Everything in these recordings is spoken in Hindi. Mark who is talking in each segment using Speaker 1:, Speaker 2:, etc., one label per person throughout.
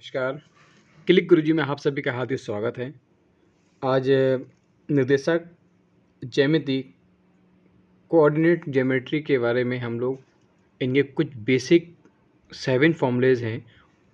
Speaker 1: नमस्कार। क्लिक गुरुजी में आप सभी का हार्दिक स्वागत है। आज निर्देशक ज्यामिति कोऑर्डिनेट ज्योमेट्री के बारे में हम लोग इनके कुछ बेसिक 7 फॉर्मूलेज हैं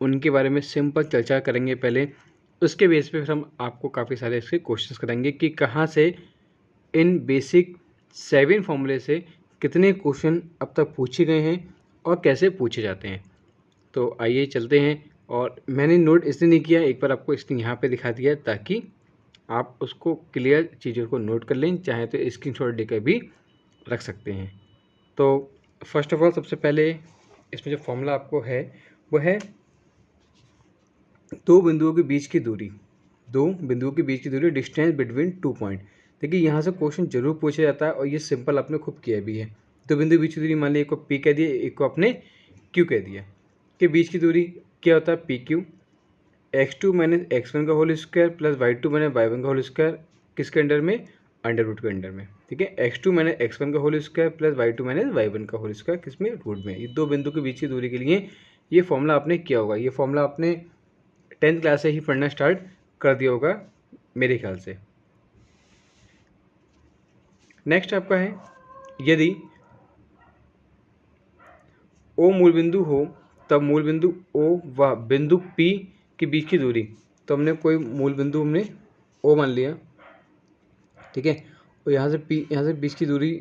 Speaker 1: उनके बारे में सिंपल चर्चा करेंगे। पहले उसके बेस पे फिर हम आपको काफ़ी सारे इसके क्वेश्चंस करेंगे कि कहाँ से इन बेसिक 7 फॉर्मूले से कितने क्वेश्चन अब तक पूछे गए हैं और कैसे पूछे जाते हैं। तो आइए चलते हैं। और मैंने नोट इसलिए नहीं किया, एक बार आपको इसने यहाँ पे दिखा दिया ताकि आप उसको क्लियर चीज़ों को नोट कर लें, चाहे तो स्क्रीनशॉट लेकर भी रख सकते हैं। तो फर्स्ट ऑफ ऑल सबसे पहले इसमें जो फॉर्मूला आपको है वो है दो बिंदुओं के बीच की दूरी डिस्टेंस बिटवीन 2 पॉइंट। देखिए यहाँ से क्वेश्चन जरूर पूछा जाता है और ये सिंपल आपने खूब किया भी है। दो बिंदु के बीच की दूरी मान ली, एक को पी कह दिया, एक को आपने क्यू कह दिया। के बीच की दूरी क्या होता है, P Q. x2 minus x1 का whole square plus y2 minus y1 का होल स्क्वायर किसके अंडर में, अंडर रूट के अंडर में। ठीक है, x2 माइनस x1 का whole square plus y2 minus y1 का होल स्क्वायर किसमें, रूट में। ये दो बिंदु के बीच की दूरी के लिए ये फॉर्मूला आपने किया होगा। ये फॉर्मूला आपने 10th क्लास से ही पढ़ना स्टार्ट कर दिया होगा मेरे ख्याल से। नेक्स्ट आपका है, यदि O मूल बिंदु हो तब मूल बिंदु O व बिंदु P के बीच की दूरी, तो हमने कोई मूल बिंदु हमने O मान लिया, ठीक है, और यहाँ से बीच की दूरी,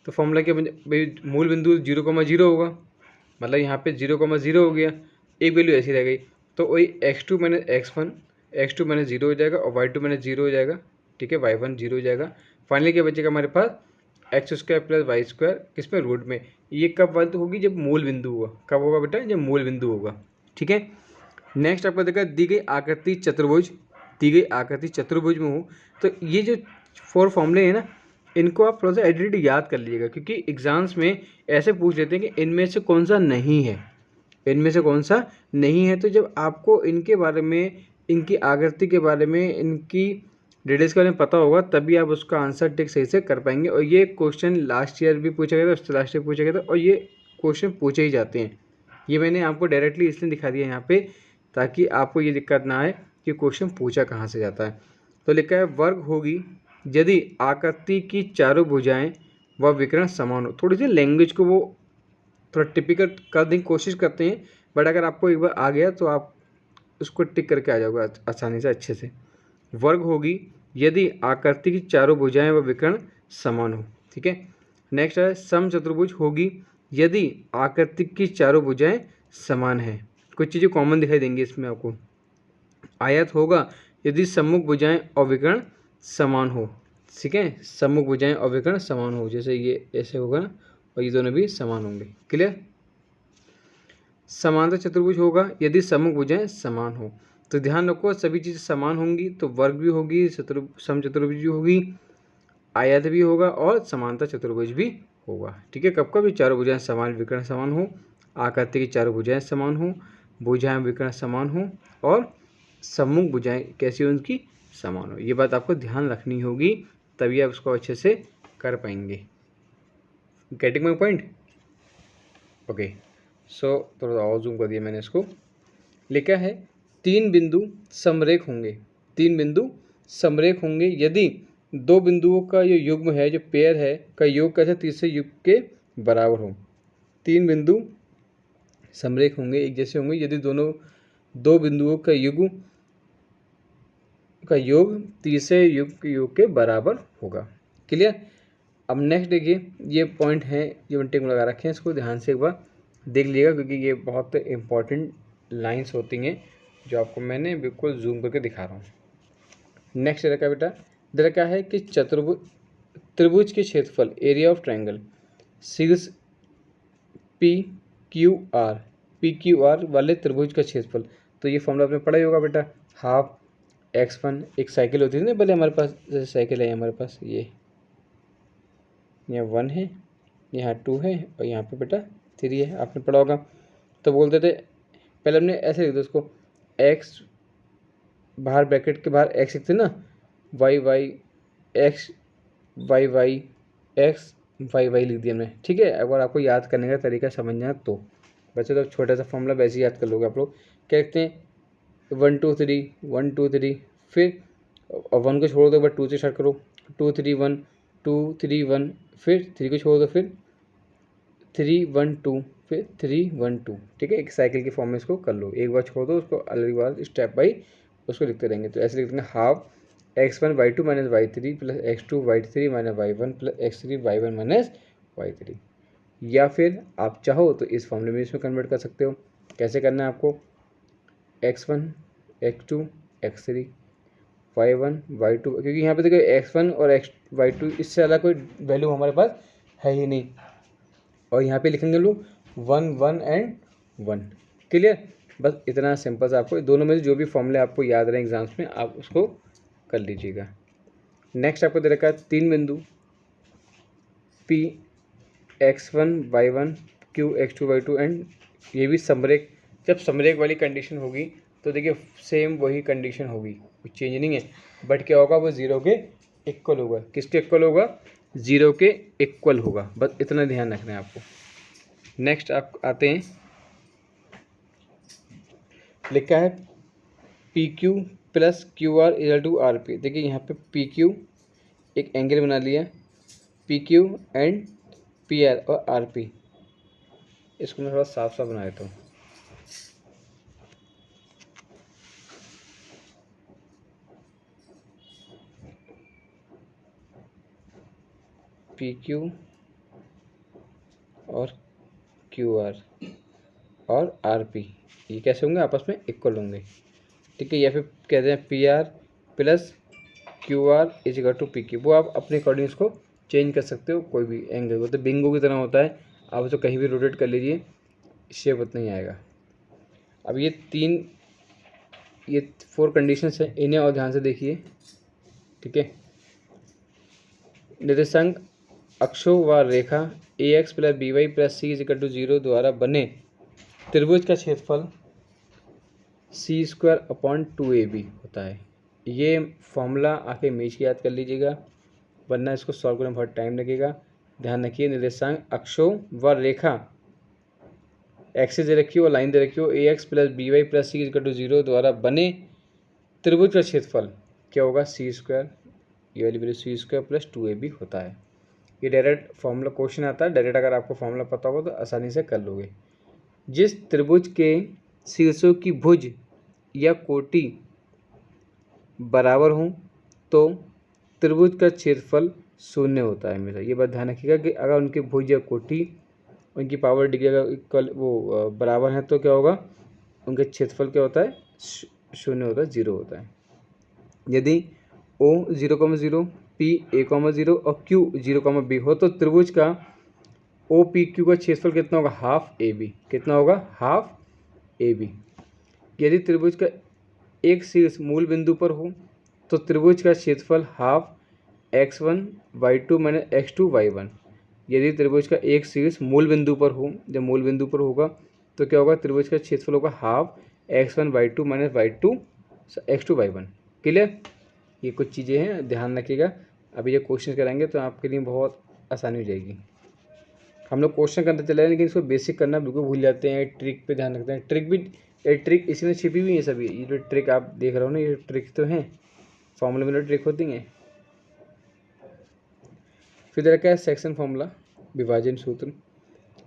Speaker 1: तो फॉर्मूला क्या बन, भाई मूल बिंदु 0,0 होगा, मतलब यहाँ पे 0,0 हो गया, एक वैल्यू ऐसी रह गई, तो वही x2 माइनस x2 माइनस 0 हो जाएगा और y2 माइनस 0 हो जाएगा। ठीक है, y1 0 हो जाएगा। फाइनली क्या बचेगा हमारे पास, x square plus y square किसमें, रूट में। ये कब बात होगी, जब मूल बिंदु होगा। कब होगा बेटा, जब मूल बिंदु होगा। ठीक है, नेक्स्ट आपको देखा, दी गई आकृति चतुर्भुज में हो, तो ये जो 4 फॉर्मूले हैं ना, इनको आप थोड़ा सा एडिट याद कर लीजिएगा, क्योंकि एग्जाम्स में ऐसे पूछ लेते हैं कि इनमें से कौन सा नहीं है, तो जब आपको इनके बारे में, इनकी आकृति के बारे में, इनकी डिटेल्स के बारे में पता होगा, तभी आप उसका आंसर टिक सही से कर पाएंगे। और ये क्वेश्चन लास्ट ईयर भी पूछा गया था, उससे लास्ट ईयर पूछा गया था, और ये क्वेश्चन पूछे ही जाते हैं। ये मैंने आपको डायरेक्टली इसलिए दिखा दिया यहाँ पे, ताकि आपको ये दिक्कत ना आए कि क्वेश्चन पूछा कहाँ से जाता है। तो लिखा है, वर्ग होगी यदि आकृति की चारों भुजाएं व विकर्ण समान हो। थोड़ी सी लैंग्वेज को वो थोड़ा टिपिकल करने की कोशिश करते हैं, बट अगर आपको एक बार आ गया तो आप उसको टिक करके आ जाओगे आसानी से, अच्छे से। वर्ग होगी यदि आकृति की चारों भुजाएं व विकर्ण समान हो। ठीक है, नेक्स्ट है, समचतुर्भुज होगी यदि आकृति की चारों भुजाएं समान है। कुछ चीज़ें कॉमन दिखाई देंगी इसमें आपको। आयत होगा यदि सम्मुख भुजाएं और विकर्ण समान हो। ठीक है, सम्मुख भुजाएं और विकर्ण समान हो, जैसे ये ऐसे होगा ना, और ये दोनों भी समान होंगे। क्लियर। समांतर चतुर्भुज होगा यदि सम्मुख भुजाएं समान हो। तो ध्यान रखो, सभी चीज़ें समान होंगी तो वर्ग भी होगी, समचतुर्भुज भी होगी, आयत भी होगा और समांतर चतुर्भुज भी होगा। ठीक है, कब कब ये चारों भुजाएं समान, विकर्ण समान हो, आकृति की चारों भुजाएं समान हो, भुजाएं विकर्ण समान हो, और सम्मुख भुजाएं कैसी हो, उनकी समान हो। ये बात आपको ध्यान रखनी होगी, तभी आप उसको अच्छे से कर पाएंगे। Getting my point. ओके, सो थोड़ा और जूम कर दिया मैंने इसको। लिखा है, तीन बिंदु समरेख होंगे यदि दो बिंदुओं का जो युग्म है, जो पेयर है, का योग कैसे तीसरे युग के बराबर हो। तीन बिंदु समरेख होंगे, एक जैसे होंगे, यदि दो बिंदुओं का योग तीसरे योग के बराबर होगा। क्लियर। अब नेक्स्ट देखिए, ये पॉइंट है, ये टिक लगा रखे हैं, इसको ध्यान से एक बार देख लीजिएगा, क्योंकि ये बहुत इंपॉर्टेंट लाइंस होती हैं जो आपको मैंने बिल्कुल जूम करके दिखा रहा हूँ। नेक्स्ट दे रखा है बेटा, दे रखा है कि त्रिभुज के क्षेत्रफल, एरिया ऑफ ट्रायंगल, शीर्ष PQR वाले त्रिभुज का क्षेत्रफल। तो ये फॉर्मूला आपने पढ़ा ही होगा बेटा, हाफ x1, एक साइकिल होती थी ना पहले हमारे पास, जैसे साइकिल है हमारे पास, ये यहाँ 1 है, यहाँ 2 है, और यहाँ पे बेटा 3 है, आपने पढ़ा होगा। तो बोलते थे पहले हमने ऐसे लिख दो उसको, x बाहर ब्रैकेट के बाहर x लिखते ना, y x y लिख दिया हमने। ठीक है, अगर आपको याद करने का तरीका समझना है तो, वैसे तो छोटा सा फॉर्मूला वैसे ही याद कर लोगे आप लोग। क्या लिखते हैं, 1 2 3 1 2 3, फिर और 1 को छोड़ दो, एक बार 2 से स्टार्ट करो, 2 3 1 2 3 1, फिर 3 को छोड़ दो, फिर 3 1 2, फिर 3 1 2। ठीक है, एक साइकिल की फॉर्म में इसको कर लो, एक बार छोड़ दो उसको, अलग बार स्टेप बाई उसको लिखते रहेंगे। तो ऐसे लिखते हैं half x1 y2 minus y3 plus x2 y3 minus y1 plus x3 y1 minus y3। या फिर आप चाहो तो इस फॉर्मूले में इसमें कन्वर्ट कर सकते हो। कैसे करना है आपको, x1 x2 x3 y1 y2, क्योंकि यहाँ पे देखो x1 और y2 इससे अलग कोई वैल्यू हमारे पास है ही नहीं, और यहाँ पे लिखेंगे लोग 1 1 एंड 1। क्लियर, बस इतना सिंपल सा। आपको दोनों में से जो भी फॉर्मूले आपको याद रहे एग्जाम्स में आप उसको कर लीजिएगा। नेक्स्ट आपको दे रखा है 3 बिंदु P x1 y1 Q x2 y2 and ये भी समरेख। जब समरेख वाली कंडीशन होगी तो देखिए सेम वही कंडीशन होगी, कुछ चेंज नहीं है, बट क्या होगा, वो 0 के इक्वल होगा। किसके इक्वल होगा, 0 के इक्वल होगा, बस इतना ध्यान रखना है आपको। नेक्स्ट आप आते हैं, लिखा है P Q plus Q R equal to R P. देखिए यहाँ पे पी क्यू एक एंगल बना लिया, P Q and P R और आर पी। इसको मैं थोड़ा साफ साफ बना देता हूँ। पी क्यू और क्यू आर और आर पी ये कैसे होंगे, आपस में इक्वल होंगे। ठीक है, या फिर कहते हैं P R plus Q R is equal to P Q. वो आप अपने अकॉर्डिंग इसको चेंज कर सकते हो, कोई भी एंगल वो तो बिंगो की तरह होता है, आप उसको कहीं भी रोटेट कर लीजिए, शेप उतना ही आएगा। अब ये 4 कंडीशंस हैं, इन्हें और ध्यान से देखिए। ठीक है, निर्देशांक अक्षों व रेखा a x plus b y plus c is equal to 0 द्वारा बने त्रिभुज का क्षेत्रफल सी स्क्वायर अपॉन 2ab होता है। ये फॉर्मूला आके हमेशा याद कर लीजिएगा, वरना इसको सॉल्व करने में बहुत टाइम लगेगा। ध्यान रखिए, निर्देशांक अक्षों व रेखा एक्सिस दे रखी हो, लाइन दे रखी हो, a x plus b y plus c equal to 0 द्वारा बने त्रिभुज का क्षेत्रफल क्या होगा, सी स्क्वायर, ये वाली value C square plus 2ab होता है। ये डायरेक्ट फॉर्मूला क्वेश्चन आता है, डायरेक्ट अगर आपको फॉर्मूला पता होगा तो आसानी से कर लोगे। जिस त्रिभुज के शीर्षों की भुज या कोटि बराबर हों तो त्रिभुज का क्षेत्रफल 0 होता है हमेशा। ये बात ध्यान रखिएगा कि अगर उनकी भुज या कोटि उनकी पावर डिग्री अगर इक्वल वो बराबर है तो क्या होगा, उनका क्षेत्रफल क्या होता है, 0 होता है, 0 होता है। यदि O 0,0 P A,0 और Q 0,B हो तो त्रिभुज का ओ पी क्यू का क्षेत्रफल कितना होगा, हाफ ए बी। कितना होगा, हाफ ए बी। यदि त्रिभुज का एक शीर्ष मूल बिंदु पर हो तो त्रिभुज का क्षेत्रफल half x1 y2 minus x2 y1। यदि त्रिभुज का एक शीर्ष मूल बिंदु पर हो, जब मूल बिंदु पर होगा तो क्या होगा, त्रिभुज का क्षेत्रफल होगा half x1 y2 minus y2 x2 y1। Clear, ये कुछ चीज़ें हैं, ध्यान रखिएगा। अभी ये क्वेश्चन कराएंगे तो आपके लिए बहुत आसानी हो जाएगी। हम लोग क्वेश्चन करते चले हैं लेकिन इसको बेसिक करना बिल्कुल भूल जाते हैं, ट्रिक पे ध्यान रखते हैं। ट्रिक इसी में छिपी हुई है सभी। ये जो ट्रिक आप देख रहे हो ना, ये ट्रिक तो हैं, फॉर्मूले में ट्रिक होती हैं। फिर तरह का है सेक्शन फॉर्मूला, विभाजन सूत्र।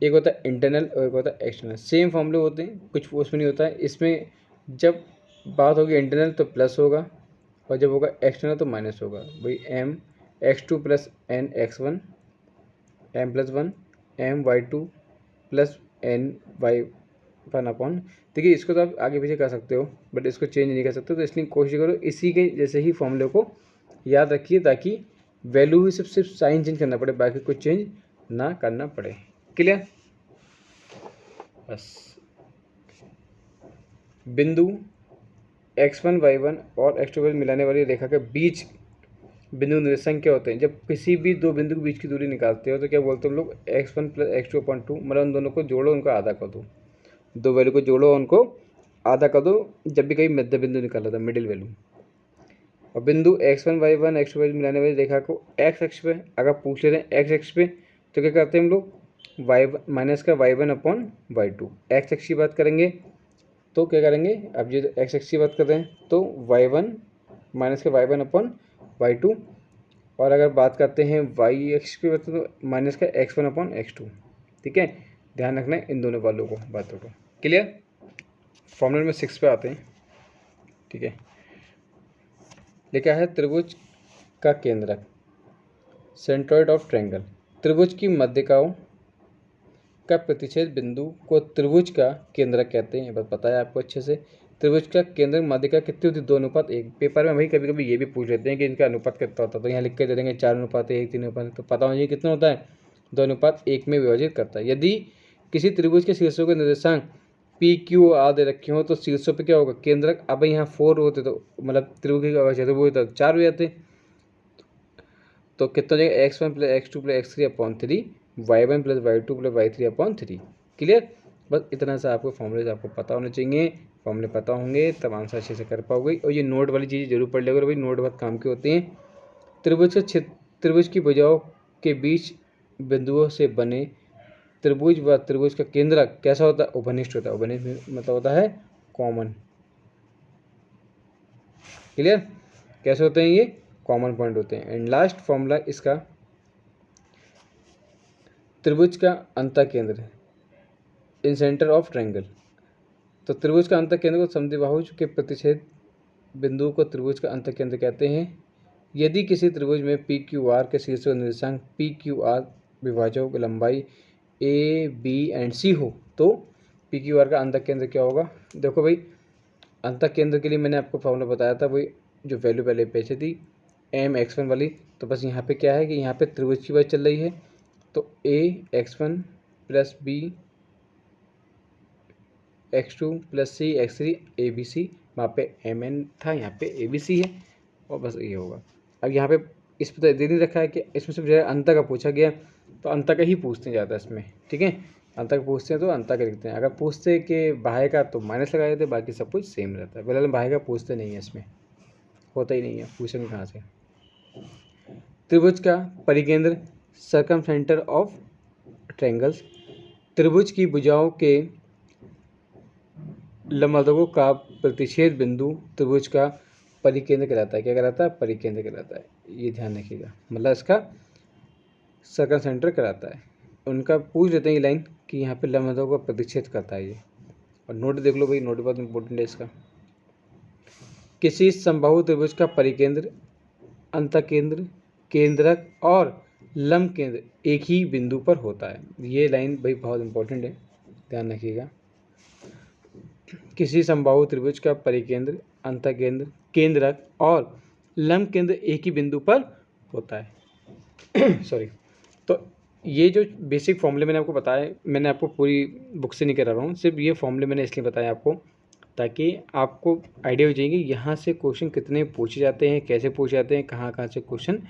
Speaker 1: एक होता है इंटरनल और एक होता है एक्सटर्नल। सेम फॉर्मूले होते हैं, कुछ उसमें नहीं होता है। इसमें जब बात होगी इंटरनल तो प्लस होगा और जब होगा एक्सटर्नल तो माइनस होगा। भाई m x2 plus n x1 m plus 1 m y2 plus n y1 upon. देखिए इसको तो आप आगे पीछे कर सकते हो बट इसको चेंज नहीं कर सकते, तो इसलिए कोशिश करो इसी के जैसे ही फॉर्मूले को याद रखिए ताकि वैल्यू ही सिर्फ साइन चेंज करना पड़े, बाकी कुछ चेंज ना करना पड़े। क्लियर, बस। बिंदु x1 y1 और x2 मिलाने वाली रेखा के बीच बिंदु निर्देशांक क्या होते हैं। जब किसी भी दो बिंदु के बीच की दूरी निकालते हो तो क्या बोलते हैं हम लोग, x1 प्लस x2 अपॉन 2, मतलब उन दोनों को जोड़ो, उनको आधा कर दो, दो वैल्यू को जोड़ो, उनको आधा कर दो, जब भी कहीं मध्य बिंदु निकाला था, मिडिल वैल्यू। और बिंदु x1 y1 x2 y मिलाने वाली रेखा को x अक्ष पे अगर पूछ लेते हैं, x अक्ष पे तो क्या करते हैं हम लोग, y माइनस का y1 अपॉन y2। x अक्ष की बात करेंगे तो क्या करेंगे, अब ये एक्स एक्स की बात कर रहे हैं तो y1 माइनस का y1 अपॉन y2, और अगर बात करते हैं वाई एक्स की बात तो माइनस का x1 अपॉन x2। ठीक है, ध्यान रखना है इन दोनों बातों को। क्लियर। फॉर्मूला में 6 पे आते हैं। ठीक है, लिखा है त्रिभुज का केंद्रक, सेंट्रॉइड ऑफ ट्रायंगल, त्रिभुज की मध्यिकाओं का प्रतिच्छेद बिंदु को त्रिभुज का केंद्रक कहते हैं। ये बात पता है आपको अच्छे से। त्रिभुज का केंद्र मध्यिका कितनी होती है, 2:1। पेपर में भाई कभी कभी ये भी पूछ लेते हैं कि इनका अनुपात कितना होता है, तो यहाँ लिख के दे देंगे 4:1, 3:1, तो पता होना कितना होता है, 2:1 में विभाजित करता है। यदि किसी त्रिभुज के शीर्षों के निर्देशांक पी क्यू आर दे रखे हो तो शीर्षों पे क्या होगा, केंद्रक। अब यहाँ 4 होते तो मतलब त्रिभुज तो 4 हो जाते, तो कितना हो जाएगा, x1 plus x2 plus x3 upon 3, y1 plus y2 plus y3 upon 3। Clear. बस इतना सा आपको फॉर्मूले आपको पता होने चाहिए। फॉर्मूले पता होंगे तब आंसर अच्छे से कर पाओगे। और ये नोट वाली चीज़ जरूर पढ़ लेगा भाई, नोट बहुत काम की होती हैं। त्रिभुज की भुजाओं के बीच बिंदुओं से बने त्रिभुज व त्रिभुज का केंद्रक कैसा होता है, उपनिष्ठ होता है। उपनिष्ठ मतलब होता है कॉमन। क्लियर, कैसे होते हैं ये, कॉमन पॉइंट होते हैं। एंड लास्ट फॉर्मूला इसका, त्रिभुज का अंतःकेंद्र इन सेंटर ऑफ ट्रायंगल। तो त्रिभुज का अंतःकेंद्र को समद्विबाहुज के प्रतिच्छेद बिंदु को त्रिभुज का अंतःकेंद्र कहते हैं। यदि किसी त्रिभुज में पी क्यू आर के शीर्ष निर्देशांक पी क्यू आर विभाजकों की लंबाई ए बी एंड सी हो तो पी क्यू आर का अंतःकेंद्र क्या होगा। देखो भाई, अंतःकेंद्र के लिए मैंने आपको फॉर्मूला बताया था, वही जो वैल्यू पहले पेश थी m(x1) वाली। तो बस यहाँ पे क्या है कि यहाँ पे त्रिभुज की बात चल रही है, तो a(x1) plus b x2 plus c x3 abc, वहाँ पे mn था, यहाँ पे abc है, और बस ये होगा। अब यहाँ पे इस पर दे नहीं रखा है कि इसमें सिर्फ जो है अंतर का पूछा गया, तो अंतर का ही पूछते हैं ज़्यादा इसमें। ठीक है, अंतर का पूछते हैं तो अंतर का लिखते हैं। अगर पूछते कि बाह्य का तो माइनस लगा देते, बाकी सब कुछ सेम रहता है। फिलहाल बाह्य का पूछते नहीं है, इसमें होता ही नहीं है, पूछेंगे कहाँ से। त्रिभुज का परिकेंद्र, सर्कमसेंटर ऑफ ट्रायंगल्स, त्रिभुज की भुजाओं के लंबद्वयों का प्रतिच्छेद बिंदु त्रिभुज का परिकेंद्र कहलाता है। क्या कहलाता है, परिकेंद्र कहलाता है। ये ध्यान रखिएगा, मतलब इसका सर्कमसेंटर कहलाता है। उनका पूछ लेते हैं ये लाइन कि यहाँ पे लंबद्वयों का प्रतिच्छेद करता है ये, और नोट देख लो भाई, नोट बहुत इंपॉर्टेंट है इसका। किसी समबाहु त्रिभुज का परिकेंद्र, अंतःकेंद्र, केंद्रक और लंब केंद्र एक ही बिंदु पर होता है। ये लाइन भाई बहुत इंपॉर्टेंट है, ध्यान रखिएगा। किसी समबाहु त्रिभुज का परिकेंद्र, अंतःकेंद्र, केंद्रक और लंब केंद्र एक ही बिंदु पर होता है। सॉरी। तो ये जो बेसिक फॉर्मूले मैंने आपको बताया, मैंने आपको पूरी बुक से नहीं करा रहा हूँ, सिर्फ ये फॉर्मूले मैंने इसलिए बताया आपको ताकि आपको आइडिया हो जाएगी यहाँ से क्वेश्चन कितने पूछे जाते हैं, कैसे पूछे जाते हैं, कहाँ कहाँ से क्वेश्चन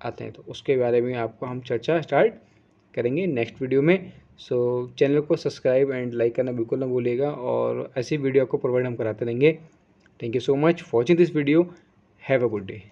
Speaker 1: आते हैं। तो उसके बारे में आपको हम चर्चा स्टार्ट करेंगे नेक्स्ट वीडियो में। सो चैनल को सब्सक्राइब एंड लाइक करना बिल्कुल ना भूलिएगा, और ऐसी वीडियो आपको प्रोवाइड हम कराते रहेंगे। Thank you so much for watching this video. Have a good day.